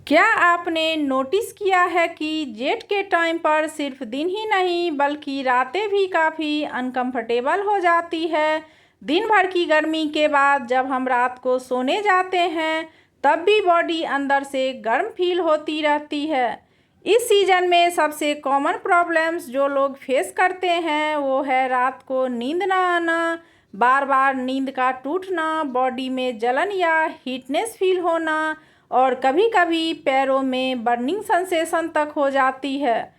क्या आपने नोटिस किया है कि जेठ के टाइम पर सिर्फ दिन ही नहीं बल्कि रातें भी काफ़ी अनकंफर्टेबल हो जाती है। दिन भर की गर्मी के बाद जब हम रात को सोने जाते हैं तब भी बॉडी अंदर से गर्म फील होती रहती है। इस सीज़न में सबसे कॉमन प्रॉब्लम्स जो लोग फेस करते हैं वो है रात को नींद ना आना, बार बार नींद का टूटना, बॉडी में जलन या हीटनेस फील होना और कभी कभी पैरों में बर्निंग सेंसेशन तक हो जाती है।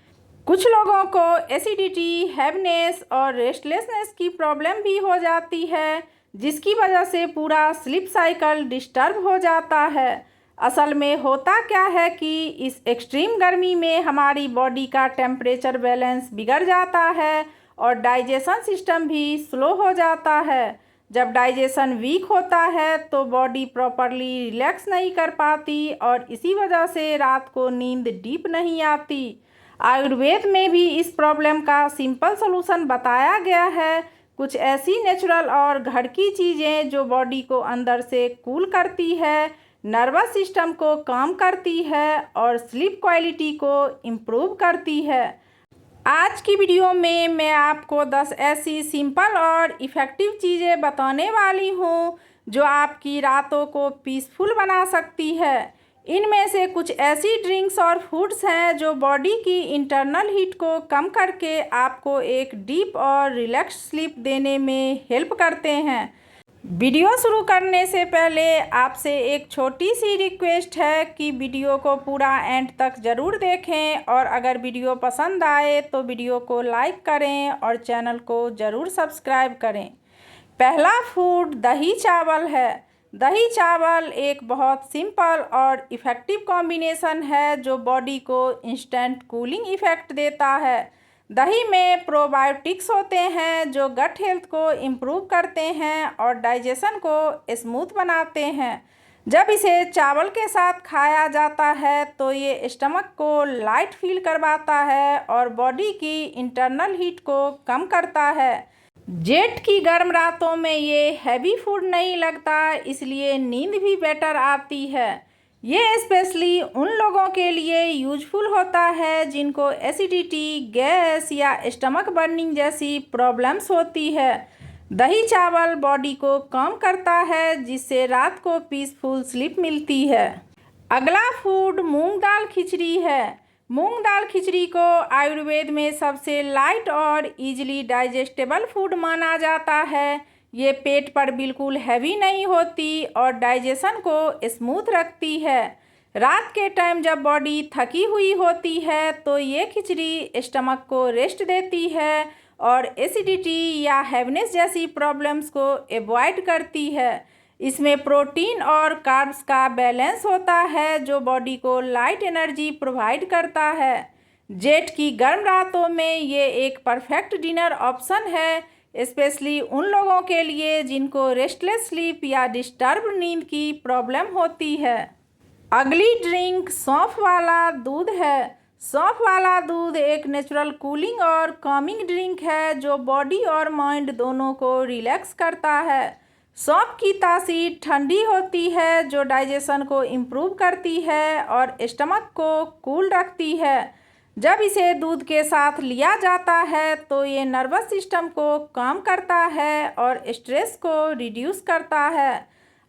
कुछ लोगों को एसिडिटी, हैवनेस और रेस्टलेसनेस की प्रॉब्लम भी हो जाती है, जिसकी वजह से पूरा स्लीप साइकिल डिस्टर्ब हो जाता है। असल में होता क्या है कि इस एक्सट्रीम गर्मी में हमारी बॉडी का टेम्परेचर बैलेंस बिगड़ जाता है और डाइजेशन सिस्टम भी स्लो हो जाता है। जब डाइजेशन वीक होता है तो बॉडी प्रॉपरली रिलैक्स नहीं कर पाती और इसी वजह से रात को नींद डीप नहीं आती। आयुर्वेद में भी इस प्रॉब्लम का सिंपल सॉल्यूशन बताया गया है। कुछ ऐसी नेचुरल और घर की चीज़ें जो बॉडी को अंदर से कूल करती है, नर्वस सिस्टम को काम करती है और स्लीप क्वालिटी को इम्प्रूव करती है। आज की वीडियो में मैं आपको 10 ऐसी सिंपल और इफ़ेक्टिव चीज़ें बताने वाली हूँ जो आपकी रातों को पीसफुल बना सकती है। इनमें से कुछ ऐसी ड्रिंक्स और फूड्स हैं जो बॉडी की इंटरनल हीट को कम करके आपको एक डीप और रिलैक्स स्लीप देने में हेल्प करते हैं। वीडियो शुरू करने से पहले आपसे एक छोटी सी रिक्वेस्ट है कि वीडियो को पूरा एंड तक ज़रूर देखें और अगर वीडियो पसंद आए तो वीडियो को लाइक करें और चैनल को ज़रूर सब्सक्राइब करें। पहला फूड दही चावल है। दही चावल एक बहुत सिंपल और इफ़ेक्टिव कॉम्बिनेशन है जो बॉडी को इंस्टेंट कूलिंग इफ़ेक्ट देता है। दही में प्रोबायोटिक्स होते हैं जो गट हेल्थ को इम्प्रूव करते हैं और डाइजेशन को स्मूथ बनाते हैं। जब इसे चावल के साथ खाया जाता है तो ये स्टमक को लाइट फील करवाता है और बॉडी की इंटरनल हीट को कम करता है। जेठ की गर्म रातों में ये हैवी फूड नहीं लगता, इसलिए नींद भी बेटर आती है। ये स्पेशली उन लोगों के लिए यूजफुल होता है जिनको एसिडिटी, गैस या स्टमक बर्निंग जैसी प्रॉब्लम्स होती है। दही चावल बॉडी को कम करता है जिससे रात को पीसफुल स्लीप मिलती है। अगला फूड मूंग दाल खिचड़ी है। मूंग दाल खिचड़ी को आयुर्वेद में सबसे लाइट और इजीली डाइजेस्टेबल फूड माना जाता है। ये पेट पर बिल्कुल हैवी नहीं होती और डाइजेशन को स्मूथ रखती है। रात के टाइम जब बॉडी थकी हुई होती है तो ये खिचड़ी स्टमक को रेस्ट देती है और एसिडिटी या हैवनेस जैसी प्रॉब्लम्स को अवॉइड करती है। इसमें प्रोटीन और कार्ब्स का बैलेंस होता है जो बॉडी को लाइट एनर्जी प्रोवाइड करता है। जेठ की गर्म रातों में ये एक परफेक्ट डिनर ऑप्शन है, स्पेशली उन लोगों के लिए जिनको रेस्टलेस स्लीप या डिस्टर्ब नींद की प्रॉब्लम होती है। अगली ड्रिंक सौंफ वाला दूध है। सौंफ वाला दूध एक नेचुरल कूलिंग और कामिंग ड्रिंक है जो बॉडी और माइंड दोनों को रिलैक्स करता है। सौंफ की तासीर ठंडी होती है जो डाइजेशन को इम्प्रूव करती है और स्टमक को कूल रखती है। जब इसे दूध के साथ लिया जाता है तो ये नर्वस सिस्टम को काम करता है और स्ट्रेस को रिड्यूस करता है।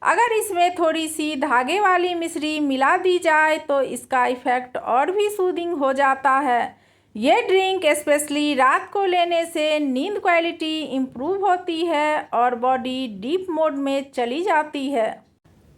अगर इसमें थोड़ी सी धागे वाली मिश्री मिला दी जाए तो इसका इफ़ेक्ट और भी सूदिंग हो जाता है। ये ड्रिंक स्पेशली रात को लेने से नींद क्वालिटी इम्प्रूव होती है और बॉडी डीप मोड में चली जाती है।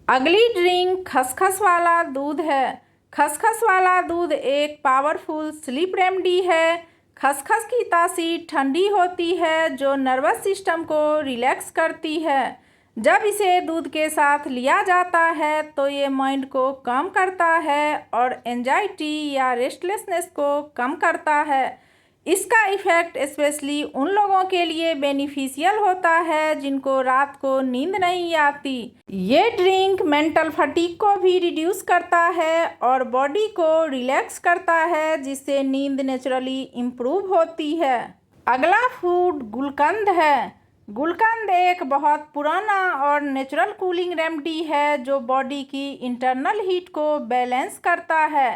अगली ड्रिंक खसखस वाला दूध है। खसखस वाला दूध एक पावरफुल स्लीप रेमेडी है। खसखस की तासीर ठंडी होती है जो नर्वस सिस्टम को रिलैक्स करती है। जब इसे दूध के साथ लिया जाता है तो ये माइंड को कम करता है और एंजाइटी या रेस्टलेसनेस को कम करता है। इसका इफ़ेक्ट स्पेशली उन लोगों के लिए बेनिफिशियल होता है जिनको रात को नींद नहीं आती। ये ड्रिंक मेंटल फटीग को भी रिड्यूस करता है और बॉडी को रिलैक्स करता है जिससे नींद नेचुरली इम्प्रूव होती है। अगला फूड गुलकंद है। गुलकंद एक बहुत पुराना और नेचुरल कूलिंग रेमेडी है जो बॉडी की इंटरनल हीट को बैलेंस करता है।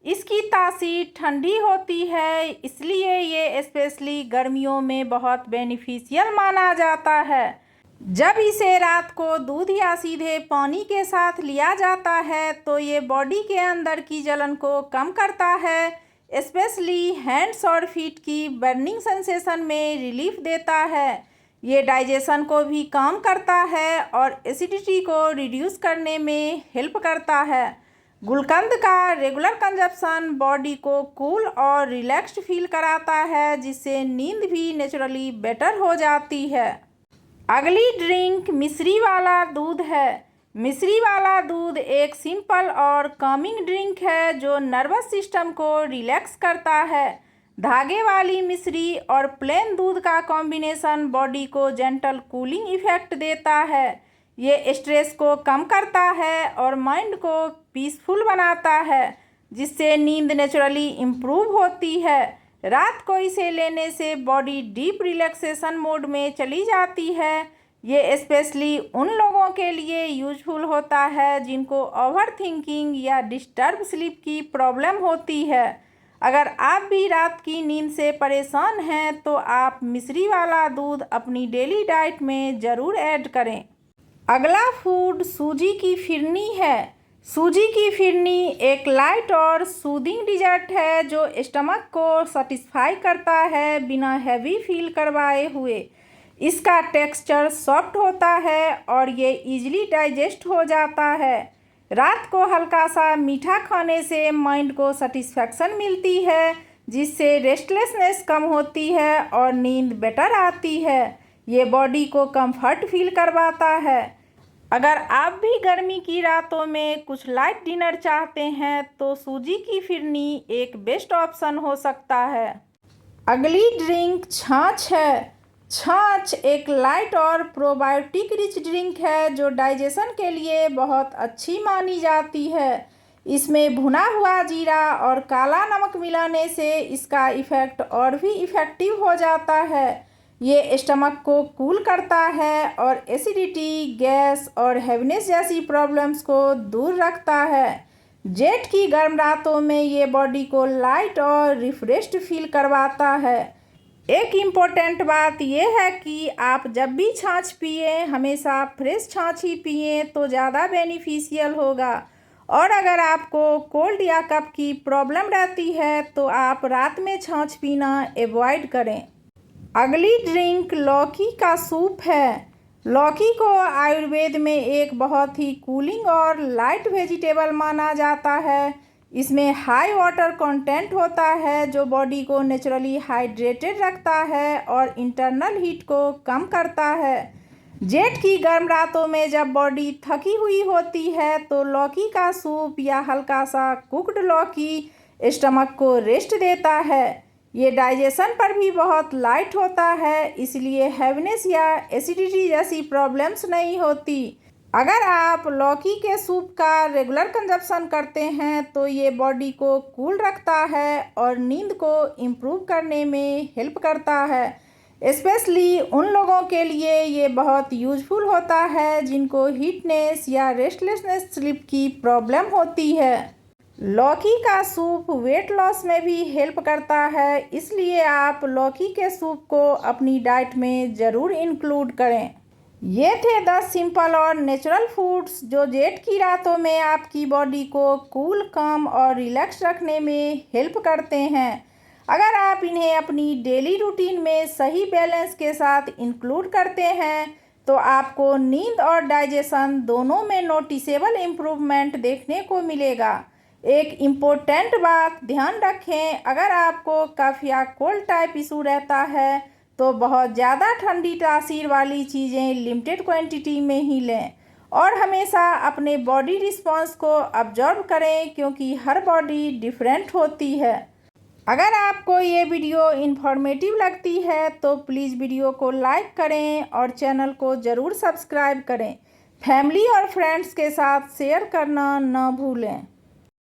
इसकी तासीर ठंडी होती है, इसलिए ये स्पेशली गर्मियों में बहुत बेनिफिशियल माना जाता है। जब इसे रात को दूध या सीधे पानी के साथ लिया जाता है तो ये बॉडी के अंदर की जलन को कम करता है, स्पेशली हैंड्स और फीट की बर्निंग सेंसेशन में रिलीफ देता है। ये डाइजेशन को भी कम करता है और एसिडिटी को रिड्यूस करने में हेल्प करता है। गुलकंद का रेगुलर कंजप्शन बॉडी को कूल और रिलैक्स्ड फील कराता है, जिससे नींद भी नेचुरली बेटर हो जाती है। अगली ड्रिंक मिश्री वाला दूध है। मिश्री वाला दूध एक सिंपल और कामिंग ड्रिंक है जो नर्वस सिस्टम को रिलैक्स करता है। धागे वाली मिश्री और प्लेन दूध का कॉम्बिनेशन बॉडी को जेंटल कूलिंग इफेक्ट देता है। ये स्ट्रेस को कम करता है और माइंड को पीसफुल बनाता है, जिससे नींद नेचुरली इम्प्रूव होती है। रात को इसे लेने से बॉडी डीप रिलैक्सेशन मोड में चली जाती है। ये स्पेशली उन लोगों के लिए यूजफुल होता है जिनको ओवर थिंकिंग या डिस्टर्ब स्लीप की प्रॉब्लम होती है। अगर आप भी रात की नींद से परेशान हैं तो आप मिश्री वाला दूध अपनी डेली डाइट में ज़रूर ऐड करें। अगला फूड सूजी की फिरनी है। सूजी की फिरनी एक लाइट और सूदिंग डिजर्ट है जो स्टमक को सेटिस्फाई करता है बिना हैवी फील करवाए हुए। इसका टेक्सचर सॉफ्ट होता है और ये इजीली डाइजेस्ट हो जाता है। रात को हल्का सा मीठा खाने से माइंड को सेटिस्फैक्शन मिलती है, जिससे रेस्टलेसनेस कम होती है और नींद बेटर आती है। ये बॉडी को कंफर्ट फील करवाता है। अगर आप भी गर्मी की रातों में कुछ लाइट डिनर चाहते हैं तो सूजी की फिरनी एक बेस्ट ऑप्शन हो सकता है। अगली ड्रिंक छाछ है। छाछ एक लाइट और प्रोबायोटिक रिच ड्रिंक है जो डाइजेशन के लिए बहुत अच्छी मानी जाती है। इसमें भुना हुआ जीरा और काला नमक मिलाने से इसका इफ़ेक्ट और भी इफ़ेक्टिव हो जाता है। ये स्टमक को कूल करता है और एसिडिटी, गैस और हैवीनेस जैसी प्रॉब्लम्स को दूर रखता है। जेठ की गर्म रातों में ये बॉडी को लाइट और रिफ्रेश्ड फील करवाता है। एक इम्पोर्टेंट बात यह है कि आप जब भी छाछ पिए हमेशा फ्रेश छाछ ही पिए तो ज़्यादा बेनिफिशियल होगा। और अगर आपको कोल्ड या कफ की प्रॉब्लम रहती है तो आप रात में छाछ पीना अवॉइड करें। अगली ड्रिंक लौकी का सूप है। लौकी को आयुर्वेद में एक बहुत ही कूलिंग और लाइट वेजिटेबल माना जाता है। इसमें हाई वाटर कंटेंट होता है जो बॉडी को नेचुरली हाइड्रेटेड रखता है और इंटरनल हीट को कम करता है। जेठ की गर्म रातों में जब बॉडी थकी हुई होती है तो लौकी का सूप या हल्का सा कुक्ड लौकी स्टमक को रेस्ट देता है। ये डाइजेशन पर भी बहुत लाइट होता है, इसलिए हैवीनेस या एसिडिटी जैसी प्रॉब्लम्स नहीं होती। अगर आप लौकी के सूप का रेगुलर कंजप्शन करते हैं तो ये बॉडी को कूल रखता है और नींद को इम्प्रूव करने में हेल्प करता है। स्पेशली उन लोगों के लिए ये बहुत यूजफुल होता है जिनको हीटनेस या रेस्टलेसनेस स्लीप की प्रॉब्लम होती है। लौकी का सूप वेट लॉस में भी हेल्प करता है, इसलिए आप लौकी के सूप को अपनी डाइट में ज़रूर इंक्लूड करें। ये थे 10 सिंपल और नेचुरल फूड्स जो जेठ की रातों में आपकी बॉडी को कूल, काम और रिलैक्स रखने में हेल्प करते हैं। अगर आप इन्हें अपनी डेली रूटीन में सही बैलेंस के साथ इंक्लूड करते हैं तो आपको नींद और डाइजेशन दोनों में नोटिसेबल इम्प्रूवमेंट देखने को मिलेगा। एक इम्पोर्टेंट बात ध्यान रखें, अगर आपको कफ या कोल्ड टाइप इशू रहता है तो बहुत ज़्यादा ठंडी तासीर वाली चीज़ें लिमिटेड क्वांटिटी में ही लें और हमेशा अपने बॉडी रिस्पॉन्स को ऑब्जर्व करें क्योंकि हर बॉडी डिफरेंट होती है। अगर आपको ये वीडियो इन्फॉर्मेटिव लगती है तो प्लीज़ वीडियो को लाइक करें और चैनल को ज़रूर सब्सक्राइब करें। फैमिली और फ्रेंड्स के साथ शेयर करना न भूलें।